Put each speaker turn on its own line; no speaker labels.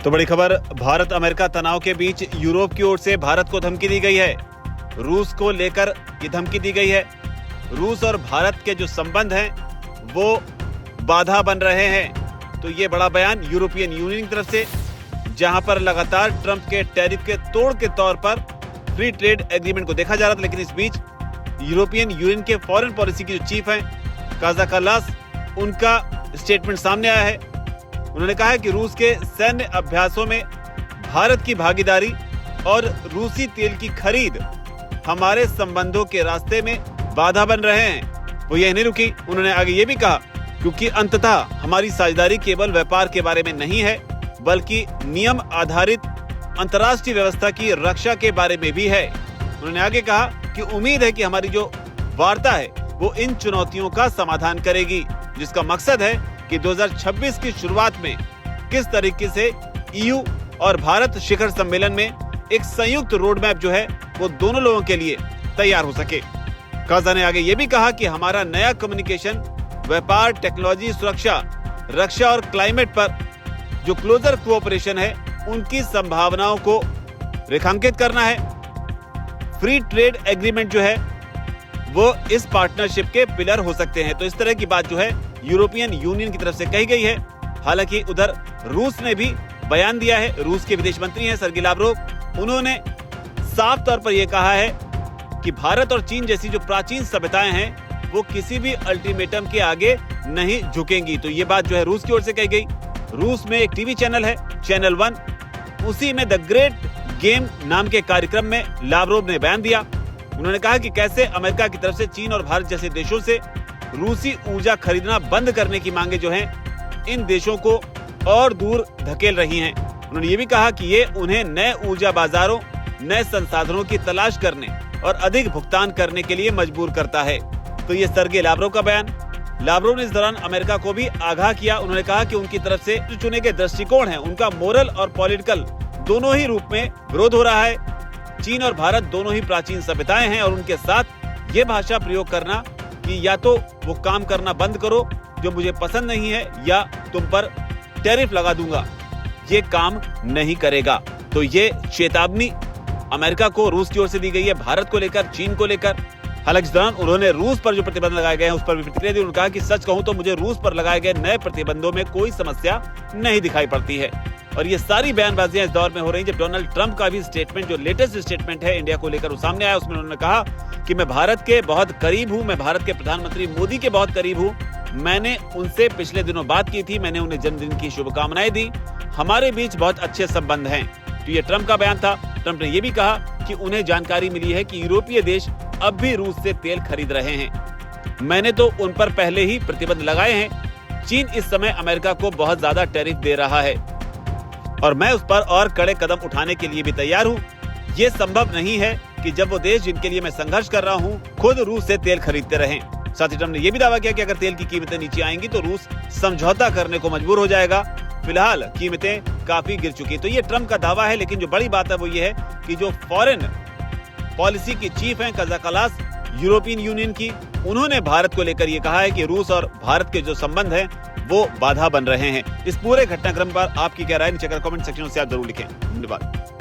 तो बड़ी खबर, भारत अमेरिका तनाव के बीच यूरोप की ओर से भारत को धमकी दी गई है। रूस को लेकर ये धमकी दी गई है। रूस और भारत के जो संबंध हैं वो बाधा बन रहे हैं। तो ये बड़ा बयान यूरोपियन यूनियन की तरफ से, जहां पर लगातार ट्रंप के टैरिफ के तोड़ के तौर पर फ्री ट्रेड एग्रीमेंट को देखा जा रहा था। लेकिन इस बीच यूरोपियन यूनियन के फॉरेन पॉलिसी की जो चीफ हैं काजा कल्लास, उनका स्टेटमेंट सामने आया है। उन्होंने कहा है कि रूस के सैन्य अभ्यासों में भारत की भागीदारी और रूसी तेल की खरीद हमारे संबंधों के रास्ते में बाधा बन रहे हैं। वो यही नहीं रुकी, उन्होंने आगे ये भी कहा, क्योंकि अंततः हमारी साझेदारी केवल व्यापार के बारे में नहीं है, बल्कि नियम आधारित अंतर्राष्ट्रीय व्यवस्था की रक्षा के बारे में भी है। उन्होंने आगे कहा कि उम्मीद है कि हमारी जो वार्ता है वो इन चुनौतियों का समाधान करेगी, जिसका मकसद है कि 2026 की शुरुआत में किस तरीके से ईयू और भारत शिखर सम्मेलन में एक संयुक्त रोड मैप जो है वो दोनों लोगों के लिए तैयार हो सके। काजा ने आगे ये भी कहा कि हमारा नया कम्युनिकेशन व्यापार, टेक्नोलॉजी, सुरक्षा, रक्षा और क्लाइमेट पर जो क्लोजर कोऑपरेशन है उनकी संभावनाओं को रेखांकित करना है। फ्री ट्रेड एग्रीमेंट जो है वो इस पार्टनरशिप के पिलर हो सकते हैं। तो इस तरह की बात जो है यूरोपियन यूनियन की तरफ से कही गई है। हालांकि उधर रूस ने भी बयान दिया है। रूस के विदेश मंत्री हैं सर्गी लावरोव, उन्होंने साफ तौर पर यह कहा है कि भारत और चीन जैसी जो प्राचीन सभ्यताएं हैं वो किसी भी अल्टीमेटम के आगे नहीं झुकेंगी। तो ये बात जो है रूस की ओर से कही गई। रूस में एक टीवी चैनल है, चैनल 1, उसी में द ग्रेट गेम नाम के कार्यक्रम में लावरोव ने बयान दिया। उन्होंने कहा कि कैसे अमेरिका की तरफ से चीन और भारत जैसे देशों से रूसी ऊर्जा खरीदना बंद करने की मांगे जो हैं इन देशों को और दूर धकेल रही हैं। उन्होंने ये भी कहा कि ये उन्हें नए ऊर्जा बाजारों, नए संसाधनों की तलाश करने और अधिक भुगतान करने के लिए मजबूर करता है। तो ये सर्गे लावरोव का बयान। लावरोव ने इस दौरान अमेरिका को भी आगाह किया। उन्होंने कहा कि उनकी तरफ से जो चुने गए दृष्टिकोण है उनका मोरल और पॉलिटिकल दोनों ही रूप में विरोध हो रहा है। चीन और भारत दोनों ही प्राचीन सभ्यताएं हैं और उनके साथ ये भाषा प्रयोग करना कि या तो वो काम करना बंद करो जो मुझे पसंद नहीं है, या तुम पर टैरिफ लगा दूंगा, ये काम नहीं करेगा। तो ये चेतावनी अमेरिका को रूस की ओर से दी गई है, भारत को लेकर, चीन को लेकर। हालांकि इस दौरान उन्होंने रूस पर जो प्रतिबंध लगाए गए हैं उस पर भी प्रतिक्रिया दी। उन्होंने कहा कि सच कहूं तो मुझे रूस पर लगाए गए नए प्रतिबंधों में कोई समस्या नहीं दिखाई पड़ती है। और ये सारी बयानबाजियां इस दौर में हो रही हैं जब डोनाल्ड ट्रंप का भी स्टेटमेंट, जो लेटेस्ट स्टेटमेंट है इंडिया को लेकर, वो सामने आया। उसमें उन्होंने कहा कि मैं भारत के बहुत करीब हूं, मैं भारत के प्रधानमंत्री मोदी के बहुत करीब हूं। मैंने उनसे पिछले दिनों बात की थी, मैंने उन्हें जन्मदिन की शुभकामनाएं दी, हमारे बीच बहुत अच्छे संबंध हैं। तो ये ट्रंप का बयान था। ट्रंप ने यह भी कहा कि उन्हें जानकारी मिली है कि यूरोपीय देश अब भी रूस से तेल खरीद रहे हैं। मैंने तो उन पर पहले ही प्रतिबंध लगाए हैं। चीन इस समय अमेरिका को बहुत ज्यादा टैरिफ दे रहा है और मैं उस पर और कड़े कदम उठाने के लिए भी तैयार हूँ। ये संभव नहीं है कि जब वो देश जिनके लिए मैं संघर्ष कर रहा हूँ खुद रूस से तेल खरीदते रहें। साथ ही ट्रंप ने यह भी दावा किया कि अगर तेल की कीमतें नीचे आएंगी तो रूस समझौता करने को मजबूर हो जाएगा। फिलहाल कीमतें काफी गिर चुकी। तो ये ट्रंप का दावा है, लेकिन जो बड़ी बात है वो ये है कि जो फॉरेन पॉलिसी की चीफ हैं काजा कल्लास यूरोपियन यूनियन की, उन्होंने भारत को लेकर ये कहा है कि रूस और भारत के जो संबंध हैं वो बाधा बन रहे हैं। इस पूरे घटनाक्रम पर आपकी क्या राय, नीचे कमेंट सेक्शन से आप जरूर लिखें। धन्यवाद।